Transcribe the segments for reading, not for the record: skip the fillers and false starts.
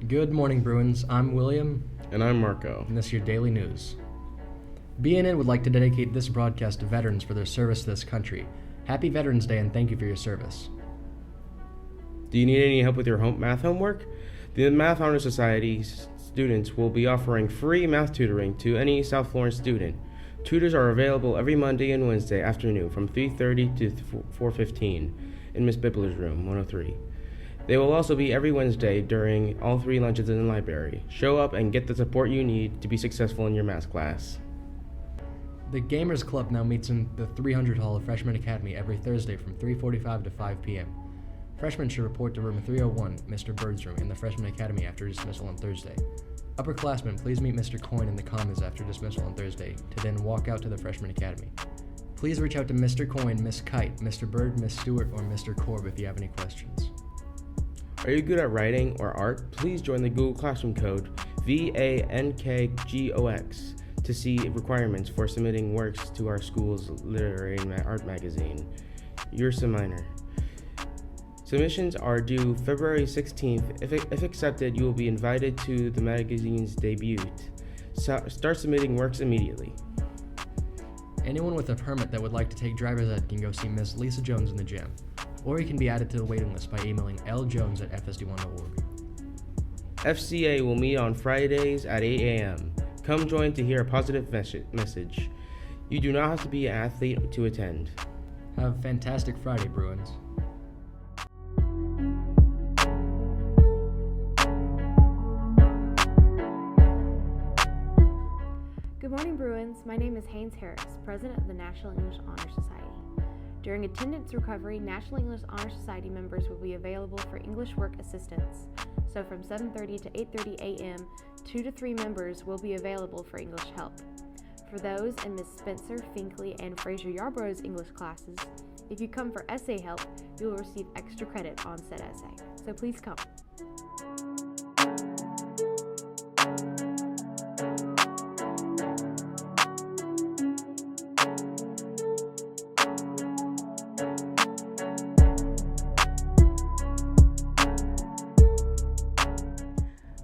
Good morning, Bruins. I'm William. And I'm Marco. And this is your daily news. BNN would like to dedicate this broadcast to veterans for their service to this country. Happy Veterans Day and thank you for your service. Do you need any help with your math homework? The Math Honor Society students will be offering free math tutoring to any South Florence student. Tutors are available every Monday and Wednesday afternoon from 3:30 to 4:15 in Miss Bibler's room, 103. They will also be every Wednesday during all 3 lunches in the library. Show up and get the support you need to be successful in your math class. The Gamers Club now meets in the 300 Hall of Freshman Academy every Thursday from 3:45 to 5 p.m. Freshmen should report to room 301, Mr. Bird's room, in the Freshman Academy after dismissal on Thursday. Upperclassmen, please meet Mr. Coyne in the Commons after dismissal on Thursday, to then walk out to the Freshman Academy. Please reach out to Mr. Coyne, Miss Kite, Mr. Bird, Miss Stewart, or Mr. Korb if you have any questions. Are you good at writing or art? Please join the Google Classroom code VANKGOX to see requirements for submitting works to our school's literary and art magazine, Ursa Minor. Submissions are due February 16th. If accepted, you will be invited to the magazine's debut. Start submitting works immediately. Anyone with a permit that would like to take driver's ed can go see Miss Lisa Jones in the gym, or you can be added to the waiting list by emailing ljones@fsd1.org. FCA will meet on Fridays at 8 a.m. Come join to hear a positive message. You do not have to be an athlete to attend. Have a fantastic Friday, Bruins. Good morning, Bruins. My name is Haynes Harris, President of the National English Honor Society. During attendance recovery, National English Honor Society members will be available for English work assistance. So from 7:30 to 8:30 a.m., 2 to 3 members will be available for English help. For those in Ms. Spencer, Finkley, and Fraser Yarborough's English classes, if you come for essay help, you will receive extra credit on said essay. So please come.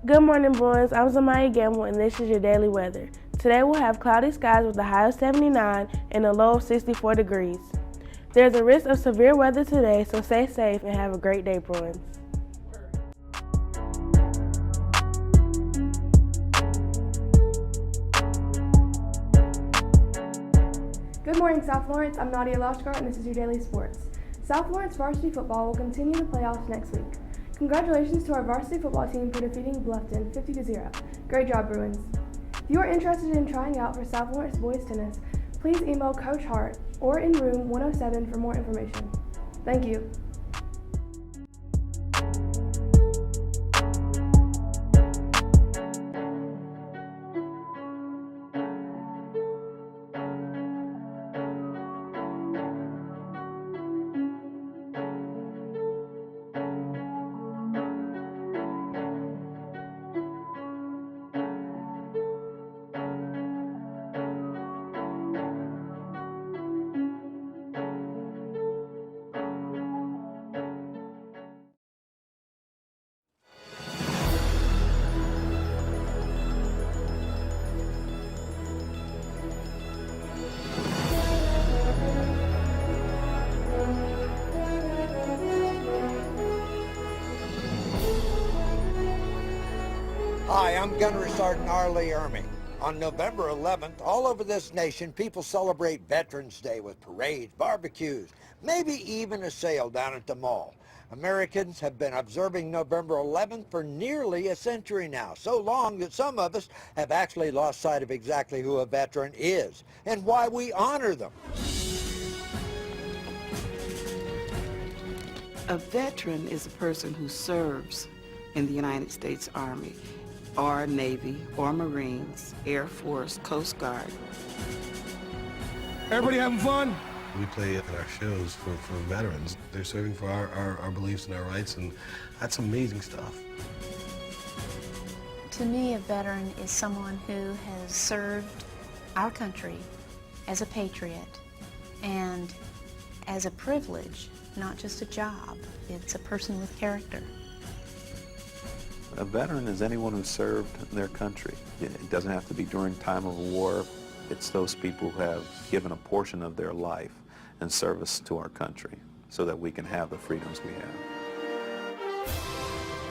Good morning, Bruins. I'm Zamaya Gamble, and this is your daily weather. Today we'll have cloudy skies with a high of 79 and a low of 64 degrees. There's a risk of severe weather today, so stay safe and have a great day, Bruins. Good morning, South Florence. I'm Nadia Lashkar, and this is your daily sports. South Florence varsity football will continue the playoffs next week. Congratulations to our varsity football team for defeating Bluffton 50-0. Great job, Bruins. If you are interested in trying out for South Florence boys tennis, please email Coach Hart or in room 107 for more information. Thank you. Hi, I'm Gunnery Sergeant Arlie Ermey. On November 11th, all over this nation, people celebrate Veterans Day with parades, barbecues, maybe even a sale down at the mall. Americans have been observing November 11th for nearly a century now, so long that some of us have actually lost sight of exactly who a veteran is and why we honor them. A veteran is a person who serves in the United States Army or Navy or Marines, Air Force, Coast Guard. Everybody having fun? We play at our shows for veterans. They're serving for our beliefs and our rights, and that's amazing stuff. To me, a veteran is someone who has served our country as a patriot and as a privilege, not just a job. It's a person with character. A veteran is anyone who served their country. It doesn't have to be during time of war. It's those people who have given a portion of their life in service to our country so that we can have the freedoms we have.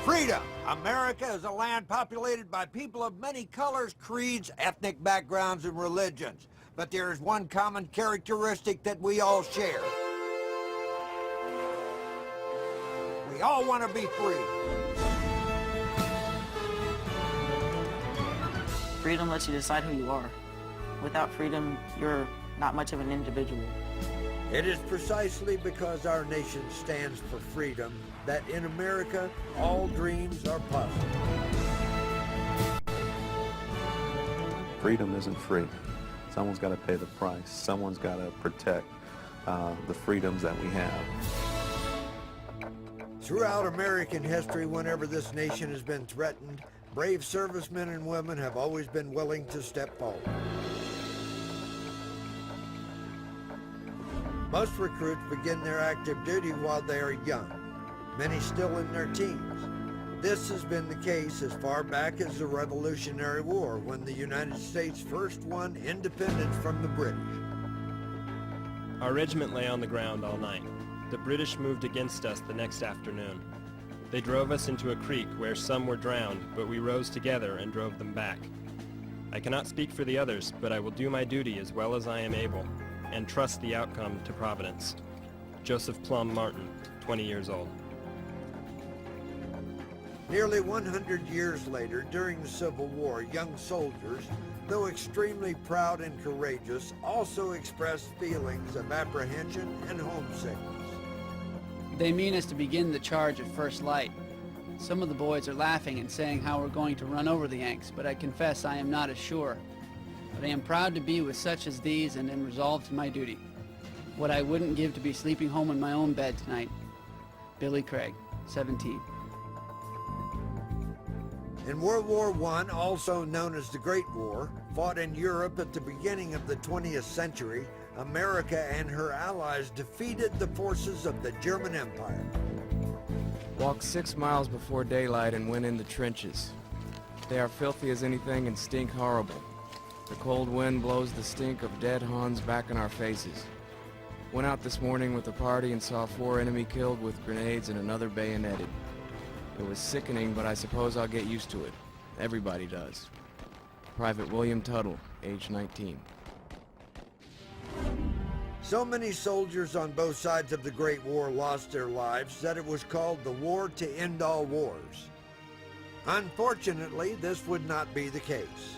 Freedom! America is a land populated by people of many colors, creeds, ethnic backgrounds, and religions. But there is one common characteristic that we all share. We all want to be free. Freedom lets you decide who you are. Without freedom, you're not much of an individual. It is precisely because our nation stands for freedom that in America, all dreams are possible. Freedom isn't free. Someone's got to pay the price. Someone's got to protect the freedoms that we have. Throughout American history, whenever this nation has been threatened, brave servicemen and women have always been willing to step forward. Most recruits begin their active duty while they are young, many still in their teens. This has been the case as far back as the Revolutionary War, when the United States first won independence from the British. Our regiment lay on the ground all night. The British moved against us the next afternoon. They drove us into a creek where some were drowned, but we rose together and drove them back. I cannot speak for the others, but I will do my duty as well as I am able, and trust the outcome to Providence. Joseph Plum Martin, 20 years old. Nearly 100 years later, during the Civil War, young soldiers, though extremely proud and courageous, also expressed feelings of apprehension and homesickness. They mean us to begin the charge at first light. Some of the boys are laughing and saying how we're going to run over the Yanks, but I confess I am not as sure. But I am proud to be with such as these and am resolved to my duty. What I wouldn't give to be sleeping home in my own bed tonight. Billy Craig, 17. In World War I, also known as the Great War, fought in Europe at the beginning of the 20th century, America and her allies defeated the forces of the German Empire. Walked 6 miles before daylight and went in the trenches. They are filthy as anything and stink horrible. The cold wind blows the stink of dead Huns back in our faces. Went out this morning with a party and saw 4 enemy killed with grenades and another bayoneted. It was sickening, but I suppose I'll get used to it. Everybody does. Private William Tuttle, age 19. So many soldiers on both sides of the Great War lost their lives that it was called the War to End All Wars. Unfortunately, this would not be the case.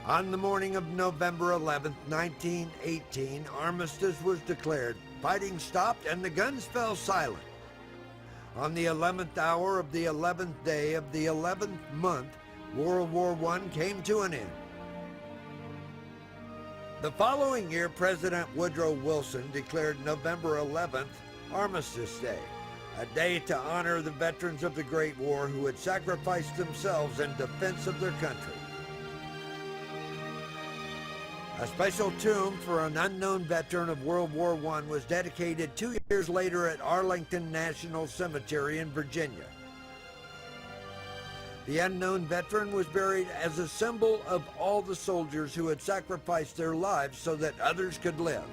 On the morning of November 11, 1918, armistice was declared. Fighting stopped and the guns fell silent. On the 11th hour of the 11th day of the 11th month, World War I came to an end. The following year, President Woodrow Wilson declared November 11th Armistice Day, a day to honor the veterans of the Great War who had sacrificed themselves in defense of their country. A special tomb for an unknown veteran of World War I was dedicated 2 years later at Arlington National Cemetery in Virginia. The unknown veteran was buried as a symbol of all the soldiers who had sacrificed their lives so that others could live.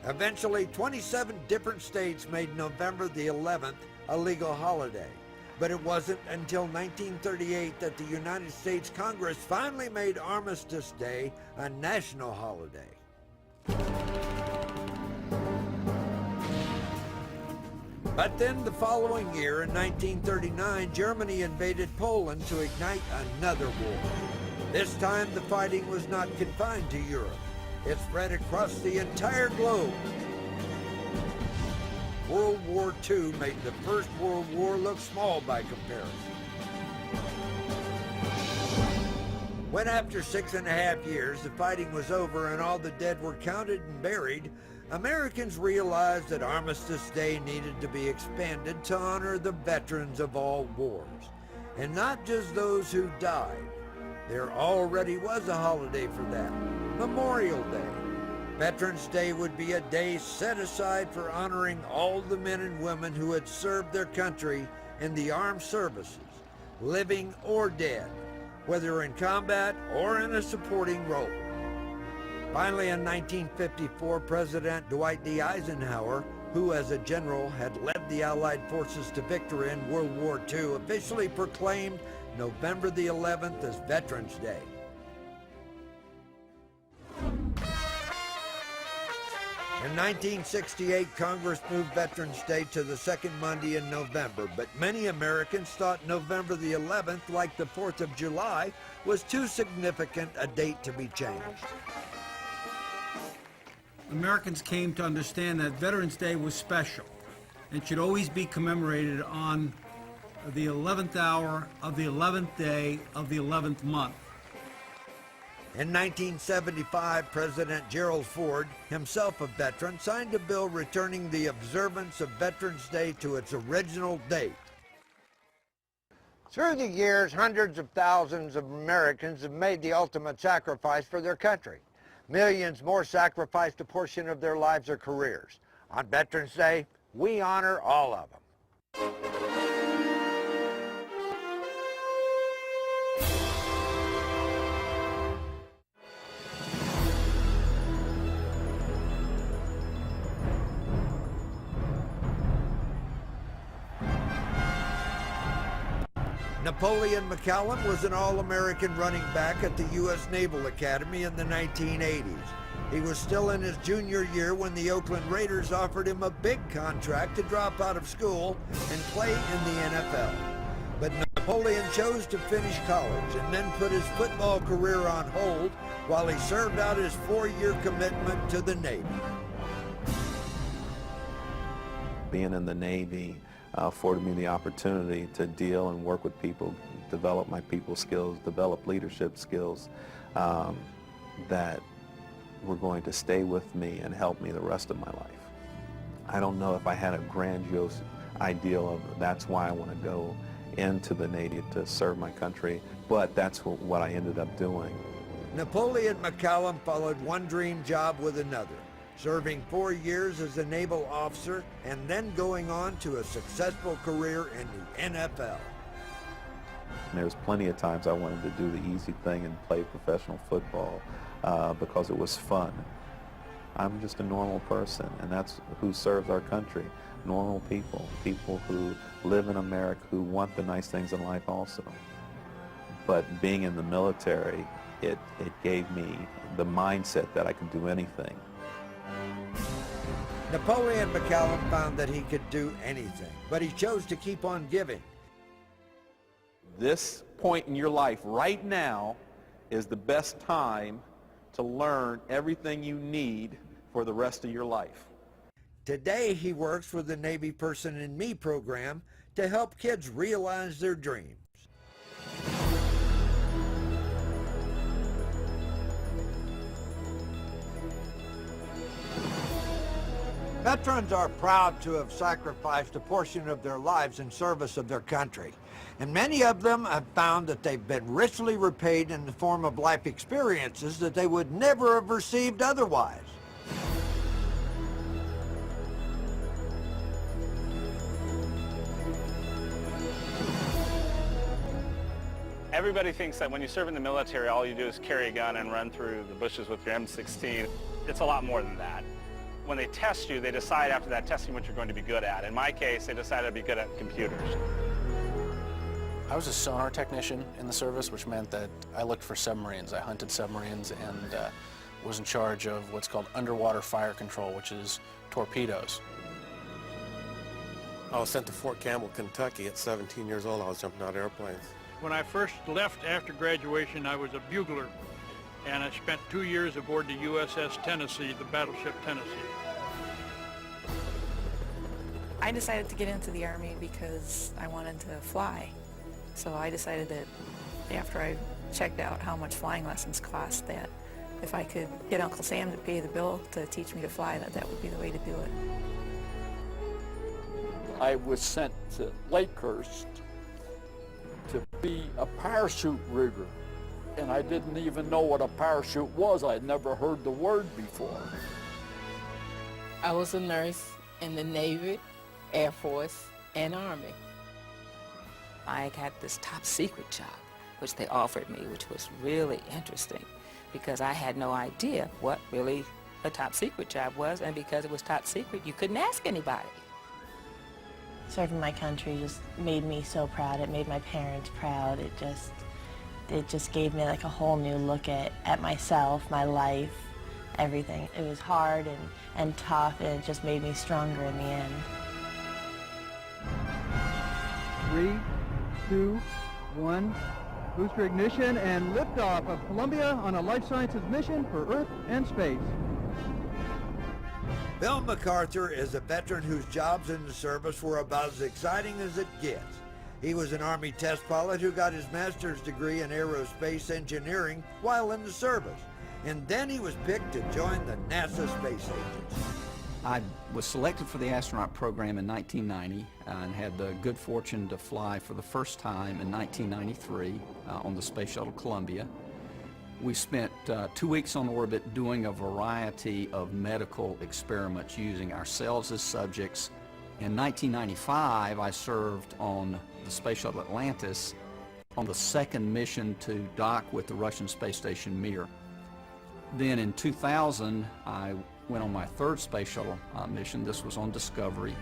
Eventually, 27 different states made November the 11th a legal holiday. But it wasn't until 1938 that the United States Congress finally made Armistice Day a national holiday. But then the following year, in 1939, Germany invaded Poland to ignite another war. This time, the fighting was not confined to Europe. It spread across the entire globe. World War II made the First World War look small by comparison. When after 6.5 years the fighting was over and all the dead were counted and buried, Americans realized that Armistice Day needed to be expanded to honor the veterans of all wars, and not just those who died. There already was a holiday for that, Memorial Day. Veterans Day would be a day set aside for honoring all the men and women who had served their country in the armed services, living or dead, whether in combat or in a supporting role. Finally, in 1954, President Dwight D. Eisenhower, who as a general had led the Allied forces to victory in World War II, officially proclaimed November the 11th as Veterans Day. In 1968, Congress moved Veterans Day to the second Monday in November, but many Americans thought November the 11th, like the 4th of July, was too significant a date to be changed. Americans came to understand that Veterans Day was special and should always be commemorated on the 11th hour of the 11th day of the 11th month. In 1975, President Gerald Ford, himself a veteran, signed a bill returning the observance of Veterans Day to its original date. Through the years, hundreds of thousands of Americans have made the ultimate sacrifice for their country. Millions more sacrificed a portion of their lives or careers. On Veterans Day, we honor all of them. Napoleon McCallum was an All-American running back at the U.S. Naval Academy in the 1980s. He was still in his junior year when the Oakland Raiders offered him a big contract to drop out of school and play in the NFL. But Napoleon chose to finish college and then put his football career on hold while he served out his 4-year commitment to the Navy. Being in the Navy afforded me the opportunity to deal and work with people, develop my people skills, develop leadership skills that were going to stay with me and help me the rest of my life. I don't know if I had a grandiose ideal of that's why I want to go into the Navy to serve my country, but that's what I ended up doing. Napoleon McCallum followed one dream job with another, serving 4 years as a naval officer and then going on to a successful career in the NFL. There was plenty of times I wanted to do the easy thing and play professional football because it was fun. I'm just a normal person, and that's who serves our country. Normal people, people who live in America, who want the nice things in life also. But being in the military, it gave me the mindset that I could do anything. Napoleon McCallum found that he could do anything, but he chose to keep on giving. This point in your life right now is the best time to learn everything you need for the rest of your life. Today, he works with the Navy Person in Me program to help kids realize their dreams. Veterans are proud to have sacrificed a portion of their lives in service of their country, and many of them have found that they've been richly repaid in the form of life experiences that they would never have received otherwise. Everybody thinks that when you serve in the military, all you do is carry a gun and run through the bushes with your M16. It's a lot more than that. When they test you, they decide after that testing what you're going to be good at. In my case, they decided to be good at computers. I was a sonar technician in the service, which meant that I looked for submarines. I hunted submarines and was in charge of what's called underwater fire control, which is torpedoes. I was sent to Fort Campbell, Kentucky at 17 years old. I was jumping out of airplanes. When I first left after graduation, I was a bugler, and I spent 2 years aboard the USS Tennessee, the battleship Tennessee. I decided to get into the Army because I wanted to fly. So I decided that after I checked out how much flying lessons cost, that if I could get Uncle Sam to pay the bill to teach me to fly, that would be the way to do it. I was sent to Lakehurst to be a parachute rigger. and I didn't even know what a parachute was. I'd never heard the word before. I was a nurse in the Navy, Air Force, and Army. I got this top secret job, which they offered me, which was really interesting because I had no idea what really a top secret job was, and because it was top secret, you couldn't ask anybody. Serving my country just made me so proud. It made my parents proud. It just gave me like a whole new look at myself, my life, everything. It was hard and tough, and it just made me stronger in the end. 3, 2, 1. Booster ignition and liftoff of Columbia on a life sciences mission for Earth and space. Bill MacArthur is a veteran whose jobs in the service were about as exciting as it gets. He was an Army test pilot who got his master's degree in aerospace engineering while in the service. And then he was picked to join the NASA Space Agency. I was selected for the astronaut program in 1990 and had the good fortune to fly for the first time in 1993 on the Space Shuttle Columbia. We spent 2 weeks on orbit doing a variety of medical experiments using ourselves as subjects. In 1995, I served on the Space Shuttle Atlantis on the second mission to dock with the Russian space station Mir. Then in 2000, I went on my third space shuttle mission. This was on Discovery.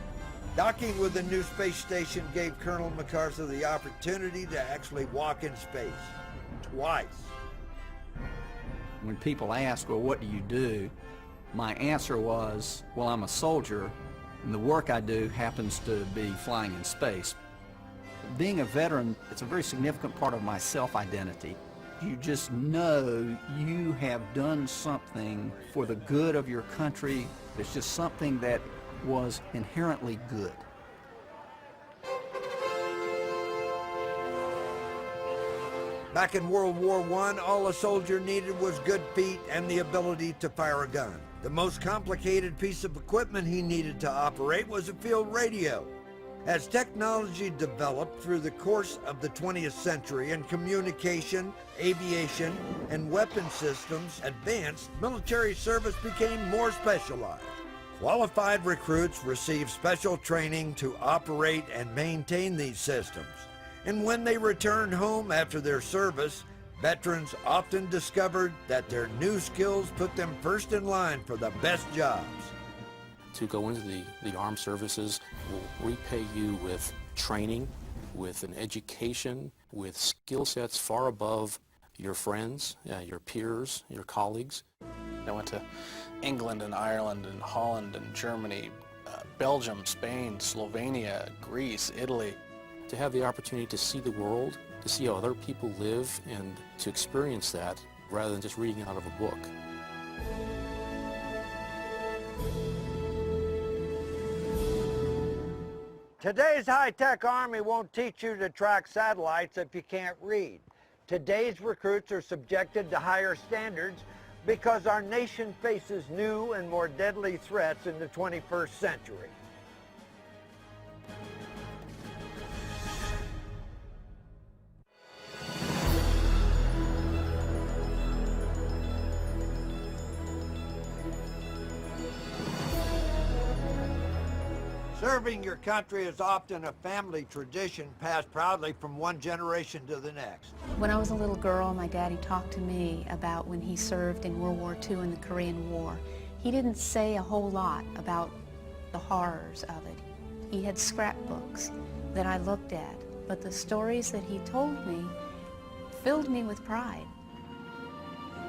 Docking with the new space station gave Colonel MacArthur the opportunity to actually walk in space. Twice. When people ask, well, what do you do? My answer was, well, I'm a soldier, and the work I do happens to be flying in space. Being a veteran, it's a very significant part of my self-identity. You just know you have done something for the good of your country. It's just something that was inherently good. Back in World War I, all a soldier needed was good feet and the ability to fire a gun. The most complicated piece of equipment he needed to operate was a field radio. As technology developed through the course of the 20th century and communication, aviation, and weapon systems advanced, military service became more specialized. Qualified recruits received special training to operate and maintain these systems. And when they returned home after their service, veterans often discovered that their new skills put them first in line for the best jobs. To go into the armed services will repay you with training, with an education, with skill sets far above your friends, your peers, your colleagues. I went to England and Ireland and Holland and Germany, Belgium, Spain, Slovenia, Greece, Italy. To have the opportunity to see the world, to see how other people live, and to experience that rather than just reading out of a book. Today's high-tech Army won't teach you to track satellites if you can't read. Today's recruits are subjected to higher standards because our nation faces new and more deadly threats in the 21st century. Serving your country is often a family tradition passed proudly from one generation to the next. When I was a little girl, my daddy talked to me about when he served in World War II and the Korean War. He didn't say a whole lot about the horrors of it. He had scrapbooks that I looked at, but the stories that he told me filled me with pride.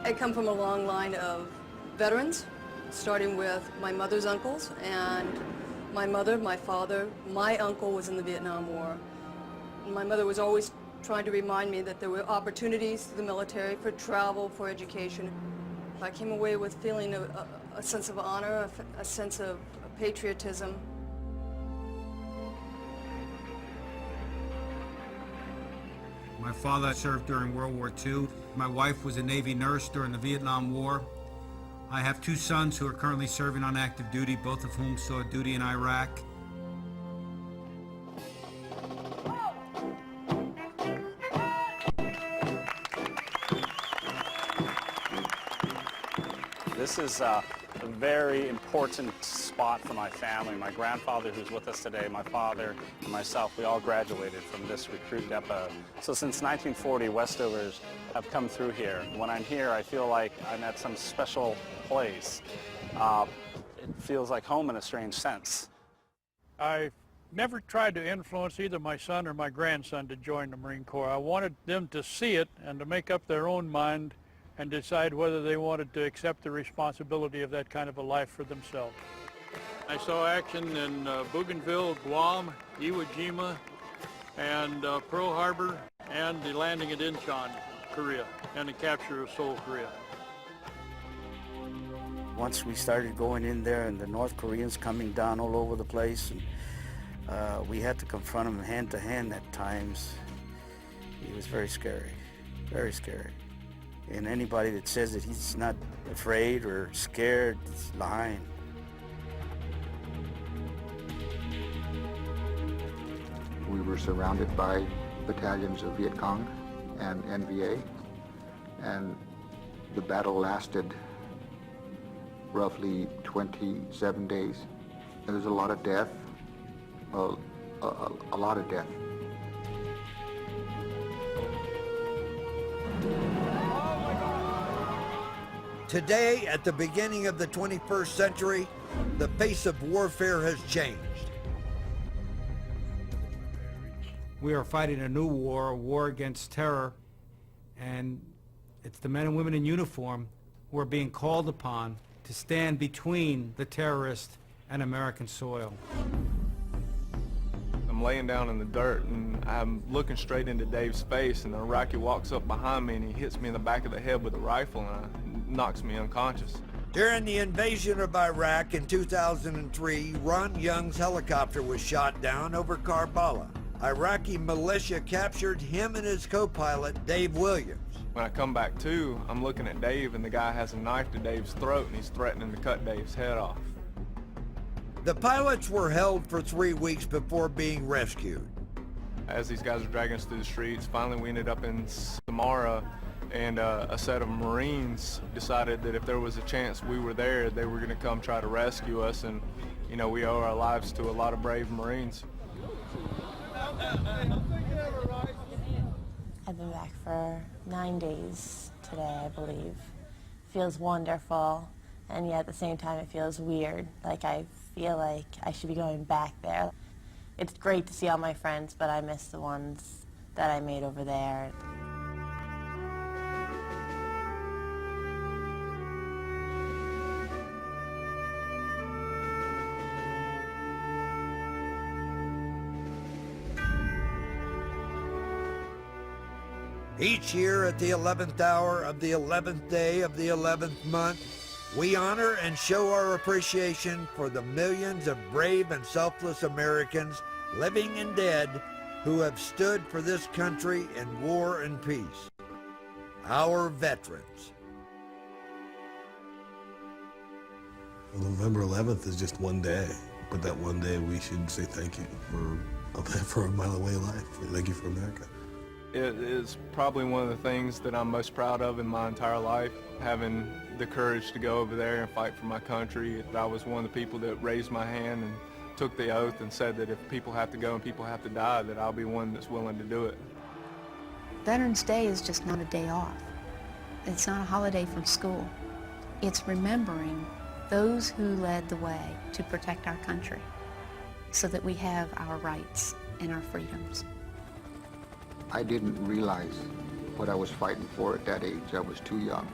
I come from a long line of veterans, starting with my mother's uncles, and my mother, my father, my uncle was in the Vietnam War. My mother was always trying to remind me that there were opportunities through the military for travel, for education. I came away with feeling a sense of honor, a sense of patriotism. My father served during World War II. My wife was a Navy nurse during the Vietnam War. I have 2 sons who are currently serving on active duty, both of whom saw duty in Iraq. This is a very important spot for my family. My grandfather, who's with us today, my father, and myself, we all graduated from this recruit depot. So since 1940, Westovers have come through here. When I'm here, I feel like I'm at some special place. It feels like home in a strange sense. I never tried to influence either my son or my grandson to join the Marine Corps. I wanted them to see it and to make up their own mind and decide whether they wanted to accept the responsibility of that kind of a life for themselves. I saw action in Bougainville, Guam, Iwo Jima, and Pearl Harbor, and the landing at Incheon, Korea, and the capture of Seoul, Korea. Once we started going in there and the North Koreans coming down all over the place, and we had to confront them hand to hand at times. It was very scary, very scary. And anybody that says that he's not afraid or scared is lying. We were surrounded by battalions of Viet Cong and NVA, and the battle lasted roughly 27 days. There was a lot of death, a lot of death. Today, at the beginning of the 21st century, the face of warfare has changed. We are fighting a new war, a war against terror, and it's the men and women in uniform who are being called upon to stand between the terrorist and American soil. I'm laying down in the dirt and I'm looking straight into Dave's face, and the Iraqi walks up behind me and he hits me in the back of the head with a rifle and knocks me unconscious. During the invasion of Iraq in 2003, Ron Young's helicopter was shot down over Karbala. Iraqi militia captured him and his co-pilot, Dave Williams. When I come back to, I'm looking at Dave and the guy has a knife to Dave's throat and he's threatening to cut Dave's head off. The pilots were held for 3 weeks before being rescued. As these guys were dragging us through the streets, finally we ended up in Samara, and a set of Marines decided that if there was a chance we were there, they were going to come try to rescue us, and you know, we owe our lives to a lot of brave Marines. I've been back for 9 days today, I believe. Feels wonderful, and yet at the same time it feels weird. Like I feel like I should be going back there. It's great to see all my friends, but I miss the ones that I made over there. Each year at the 11th hour of the 11th day of the 11th month, we honor and show our appreciation for the millions of brave and selfless Americans, living and dead, who have stood for this country in war and peace. Our veterans. Well, November 11th is just one day, but that one day we should say thank you for a mile away life. Thank you for America. It is probably one of the things that I'm most proud of in my entire life, having the courage to go over there and fight for my country. I was one of the people that raised my hand and took the oath and said that if people have to go and people have to die, that I'll be one that's willing to do it. Veterans Day is just not a day off. It's not a holiday from school. It's remembering those who led the way to protect our country so that we have our rights and our freedoms. I didn't realize what I was fighting for at that age. I was too young.